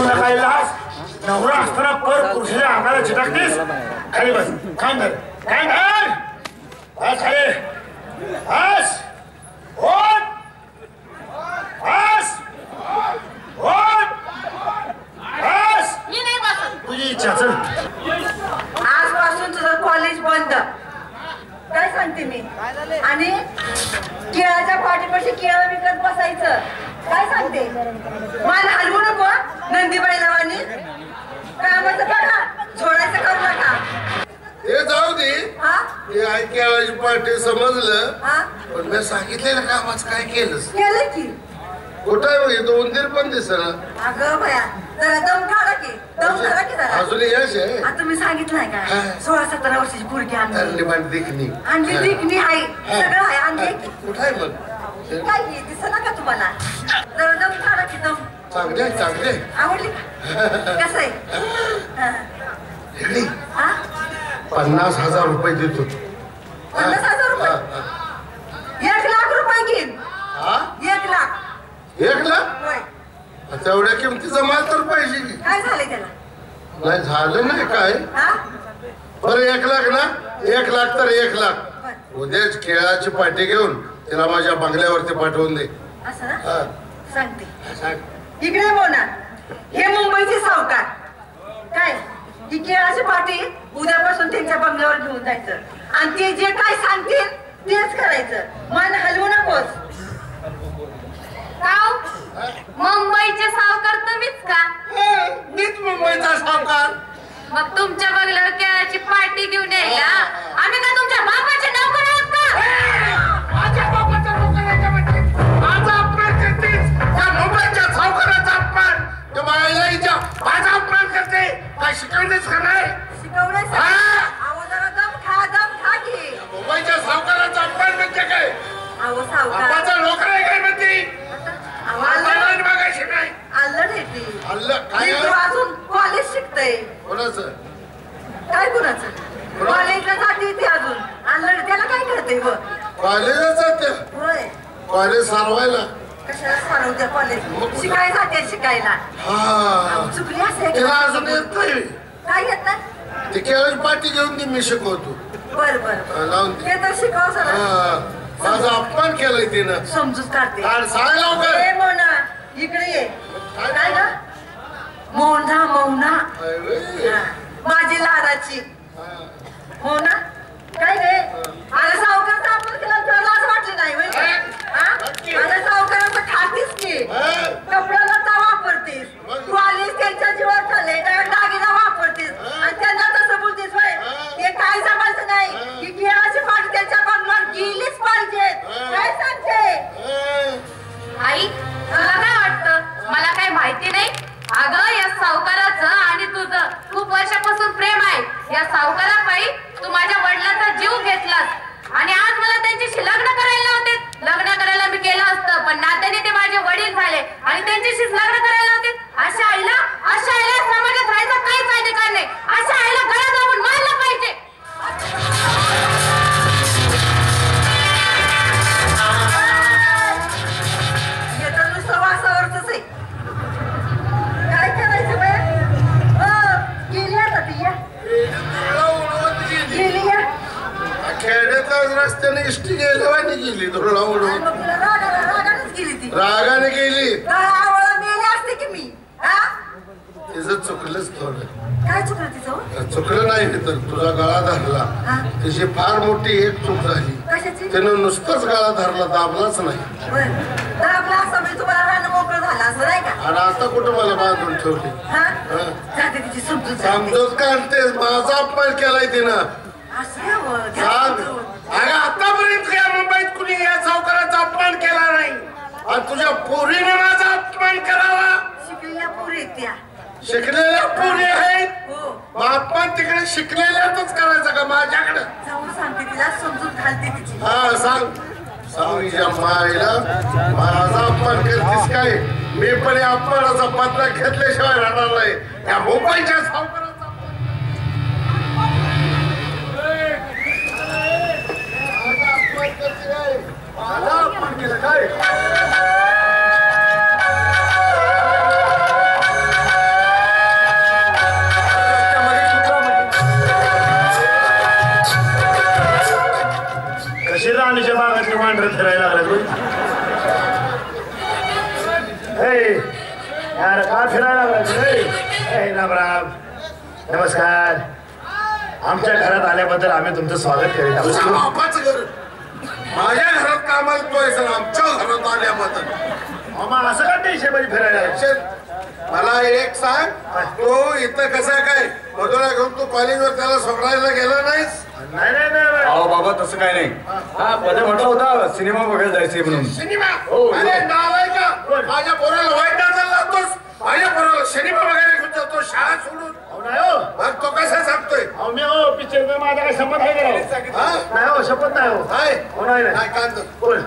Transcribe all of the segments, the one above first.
तुला काय लाज नवरा असताना पर पुरुषाच्या अंगाला चिटकतेस खाली बस काम धर बस खाली बस ओट बस ओट बस मी नाही बसत तुझी इच्छा चल आजपासून तुझं कॉलेज बंद काय सांगते मी आणि केळाच्या पाठीपाशी केळं विकत बसायचं काय सांगते मला हलवू नको नंदीबाई नावानी कामाचं बघा सोडायचं करू नका हे जाऊ दे हे ऐकायची पाठी समजलं पण मी सांगितलेलं कामाचं काय केलंस केलं की कुठं आहे बघ तो उंदीर पण दिसना अगं बया जरा दम काढा की जरा अजून यश आहे आता तुम्ही सांगितलंय का 16-17 वर्षाची पोरगी आणली पण दिखणी आणली दिखणी आहे सगळं आहे आणली कुठं आहे मग काय दिसत का तुम्हाला जरा दम काढा की दम चांगले चांगले आवडली कसं आहे 50,000 रुपये देतो 50,000 रुपये 1 लाख रुपये घेईन 1 लाख 1 लाख होय तेवढ्या किमतीचा माल तर पाहिजे की काय झालंय त्याला नाही झालं नाही काय बरं 1 लाख ना 1 लाख तर 1 लाख उद्याच केळाची पाठी घेऊन तिला माझ्या बंगल्यावरती पाठवून दे असं ना सांगते इकडे बोला हे मुंबईचे सावकार काय ही केळाची पाठी उद्यापासून त्यांच्या बंगल्यावर घेऊन जायचं आणि ते जे काय सांगतील तेच करायचं मन हलवू नकोस मुंबईचे सावकार तुम्हीच का मीच मुंबईचा सावकार मग तुमच्या बंगल्यावर केळाची पार्टी घेऊन यायला आम्ही का तुमच्या बापाचे नोकर आहोत का माझ्या बापाचा नोकर आहे का म्हणजे माझा अपमान करतेस त्या मुंबईच्या सावकाराचा अपमान त्या बाईला माझा अपमान करते काय शिकवणेच का नाही शिकवण्यास अहो जरा दम खा की मुंबईच्या सावकाराचा अपमान म्हणजे काय अहो सावकार बापाचा नोकर आहे काय म्हणते बघायची नाही अल्लड येते अल्लड काय अजून कॉलेज शिकतय कोणाचं काय कुणाचं कॉलेजला जाते ते अजून अल्लड त्याला काय करते ब कॉलेजला जाते होय कॉलेज सारवायला कशाला सारवत्या कॉलेज शिकायला जाते शिकायला चुकली असेल तिला अजून येत नाही काय येत नाही ते केळाची पाठी घेऊन ती मी शिकवतो बर बर लावून ते तर शिकव सर माझा अपमान केलाय तिनं समजूच काढते सांग लवकर मोना इकडे ये काय ना मोना मौना माझी लाडाची हो ना काय रे आता सावकारचा आपण केला तुला लाज वाटली नाही आता सावकाराचं खातीस की कपड्याला तर वापरतीस तू आलीस त्यांच्या जीवावर चालले दागिना वापरतीस आणि त्यांना तसं बोलतीस होय ते काय जमायचं नाही की केळाची पाठी त्यांच्या बंगल्यावर गेलीच पाहिजे काय सांगते आई तुला काय वाटतं मला काय माहिती नाही अगं या सावकाराचं आणि तुझं खूप वर्षापासून प्रेम आहे या सावकारापायी तू माझ्या वडिलांचा जीव घेतलास आणि आज मला त्यांच्याशी लग्न करायला होते लग्न करायला मी केलं असतं पण नात्याने ते माझे वडील झाले आणि त्यांच्याशीच लग्न करायला होते अशा आईला समाजात राहायचा काहीच अधिकार नाही अशा आईला गळा दाबून मारलं पाहिजे काय करायचं गेली आता ती गेली या खेड्यात रस्त्याने इष्टी गेल्यावानी गेली धुळा उडवून रागानेच गेली ती रागाने गेली मेली असते की मी तिचं चुकलंच थोडं काय चुकलं तिचं चुकलं नाही तर तुझा गळा धरला तिची फार मोठी एक चूक झाली कशाची त्यानं नुसतंच गळा धरला दाबलाच नाही दाबला असं म्हणजे तुम्हाला राहणं मोकळं झालं असं नाही का आणि आता कुठं मला बांधून ठेवली जाते तिची समजून समजूत काढतेस माझा अपमान केलाय तिनं सांग अगं आतापर्यंत या मुंबईत कुणी या सावकाराचा अपमान केला नाही आणि तुझ्या पोरीने माझा अपमान करावा शिकलेल्या पोरी त्या शिकलेल्या पोरी आहेत मग अपमान तिकडे शिकलेल्यातच करायचा का माझ्याकडे जाऊन सांगते तिला समजून घालते तिची सांग तुझ्या माईला माझा अपमान करतेस काय मी पण या अपमानाचा बदला घेतल्याशिवाय राहणार नाही या मुंबईच्या सावकाराचा अपमान केलं काय का फिरायला लागलाय? राम राम, नमस्कार. आमच्या घरात आल्याबद्दल आम्ही तुमचं स्वागत करीत आहोत. बापाचं घर माझ्या घरात कामाला तोय सर, आमच्या घरात आल्याबद्दल मामा असं का टेन्शन फिरायला लागलाय? मला एक सांग, तो इथं कसा काय मधुरा घेऊन तू कॉलेजवर त्याला सोडायला गेला नाहीस? नाही नाही नाही. अहो बाबा तसं काय नाही. हा पहिले म्हटलं होता सिनेमा बघायला जायचंय म्हणून. सिनेमा? अरे नाव आहे का? माझ्या पोराला वाईट नादाला लावतोस, माझ्या पोराला सिनेमा बघायला घेऊन जातो शाळा सोडून. मग तो कसा सांगतोय? मी हो पिक्चर माझा काय संबंध आहे का? नाही हो, शपथ नाही हो. नाही कांद बोल.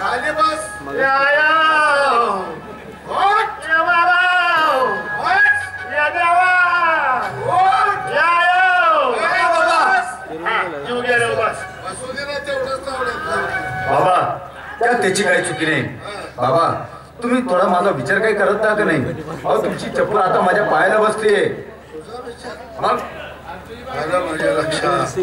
आले बस. बाबा त्याची काही चुकी नाही. बाबा तुम्ही थोडा माझा विचार काही करत का नाही? अहो तुमची चप्पल आता माझ्या पायाला बसते. मग माझ्या लक्षात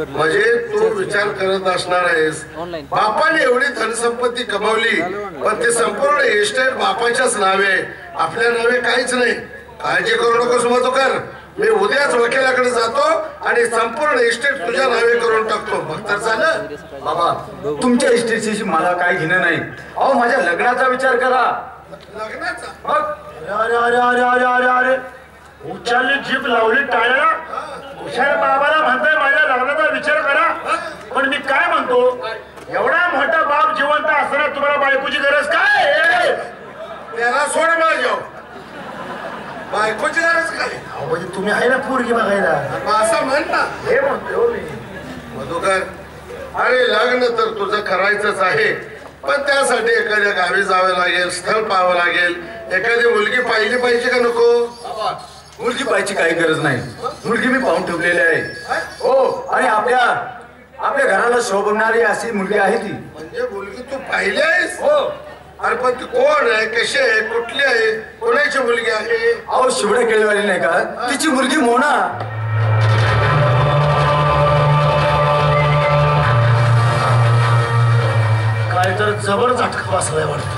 म्हणजे तू विचार करत असणार आहेस, बापाने एवढी धनसंपत्ती कमावली पण ते संपूर्ण इस्टेट बापाच्याच नावे, आपल्या नावे काहीच नाही. काळजी करू नकोस मधुकर, मी उद्याच वकिलाकडे जातो आणि संपूर्ण इस्टेट तुझ्या नावे करून टाकतो. मग तर झालं. बाबा तुमच्या इस्टेटशी मला काही घेणं नाही. अहो माझ्या लग्नाचा विचार करा. लग्नाचा? मग अरे अरे अरे अरे अरे अरे उच्चारली जीभ लावली टाळ्या. हुशार बाबाला म्हणताय माझ्या लग्नाचा विचार करा. पण मी काय म्हणतो, एवढा मोठा बाप जिवंत असताना तुम्हाला बायकोची गरज काय? त्याला सोड माझ्या बायकोची गरज काय? म्हणजे तुम्ही आहे ना पोरगी बघायला. असं म्हण ना. हे म्हणतो मी मधुकर, अरे लग्न तर तुझं करायचंच आहे, पण त्यासाठी एखाद्या गावी जावं लागेल, स्थळ पाहावं लागेल, एखादी मुलगी पाहिली पाहिजे का नको? मुलगी पाहायची काही गरज नाही. मुलगी मी पाहून ठेवलेली आहे. हो आणि आपल्या घराला शोभणारी अशी मुलगी आहे ती. म्हणजे मुलगी तू पाहिली आहेस? हो. अरे पण ती कोण आहे, कशी आहे, कुठली आहे, कोणाची मुलगी आहे? अहो शिवडे केळीवाली नाही का, तिची मुलगी मोना. काय तर जबर झटका बसलाय वाटतं.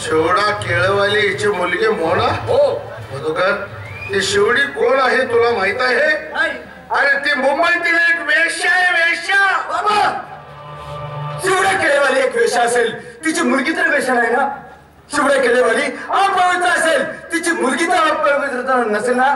शिवडा केळवाली हिची मुलगी मोना? हो. मधुकर, ती शिवडी कोण आहे तुला माहित आहे? अरे ती मुंबईतील एक वेश्या आहे, वेश्या. बाबा शिवडे केळीवाली एक वेश्या असेल, तिची मुलगी तर वेश्या नाही ना. शिवडे केळीवाली अपवित्र असेल, तिची मुलगी तर अपवित्र नसेल ना.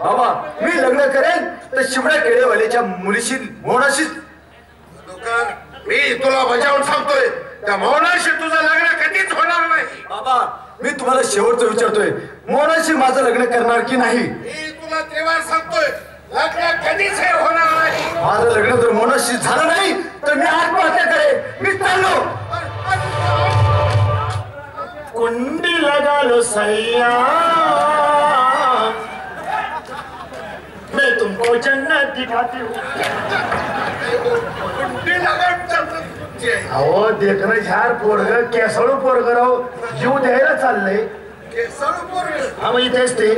बाबा मी लग्न करेन तर शिवडे केळीवालीच्या मुलीशी मोनाशी. मधुकर, मी तुला बजावून सांगतोय, त्या मोनाशी तुझं लग्न कधीच होणार नाही. बाबा मी तुम्हाला शेवटचं विचारतोय, मोनाशी माझं लग्न करणार की नाही? मी तुला तेव्हा सांगतोय, लग्न कधीच हे होणार नाही. माझं लग्न जर मोनाशी झालं नाही तर मी आत्महत्या करेन. मी चाललो. कुंडी लगा लो सैया, मैं तुमको जन्नत दिखाती हूँ. अहो देखणं झार पोरग, केसळू पोरग राव, जीव द्यायला चाललंय. हा म्हणजे तेच ते.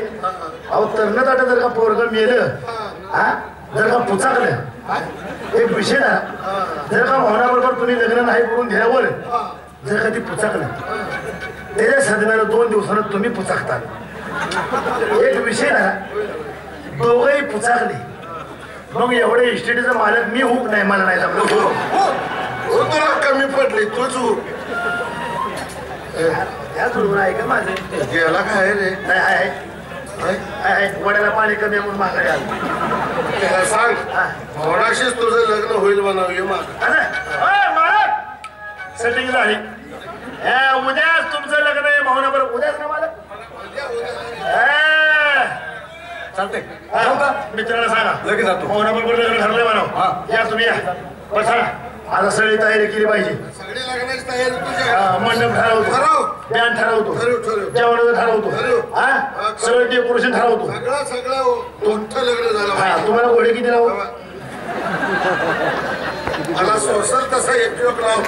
अहो तरणं आता जर का पोरग मेलं, हा जर का पुचाकलं, एक विषय ना, जर का भावनाबरोबर तुम्ही लग्न नाही करून दिल्यावर जर का ती पुचाकलं, त्याच्या सदम्यानं 2 दिवसानं तुम्ही पुचाकता. एक विषय ना, दोघंही पुचाकले, मग एवढे इस्टेटीचा मालक मी होऊ नाही, मला नाही जमलं. तुला कमी पडली तुझ आहे का माझं? गेला काय रे? नाही आहे वड्याला पाणी कमी म्हणून माघारी आलं. त्याला सांग मोनाशीच तुझं लग्न होईल म्हणावं. मालक सेटिंग झाली. उद्याच तुमचं लग्न आहे भावनाबरोबर. उद्याच ना मालक? चालतंय. मित्राला सांगा लगेच जातो. भावनाबरोबर लग्न ठरलंय म्हणावं. या तुम्ही या. बसा, आता सगळी तयारी केली पाहिजे. सगळी लग्नाची तयारी तुझ्या. मंडप ठरवतो, बँड ठरवतो, जेवणाचं ठरवतो, हा सगळं डेकोरेशन ठरवतो. सगळं मोठं लग्न झालं. तुम्हाला घोडे किती राहू? मला सोसर तसा एकयोग राव.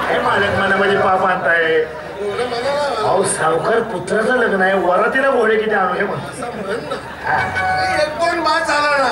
काय मालक मनामध्ये पाप आणताय? अहो सावकार पुत्राचं लग्न आहे, वरातीला घोडे किती आणू हे म्हणतो. 1-2 मास झाला ना.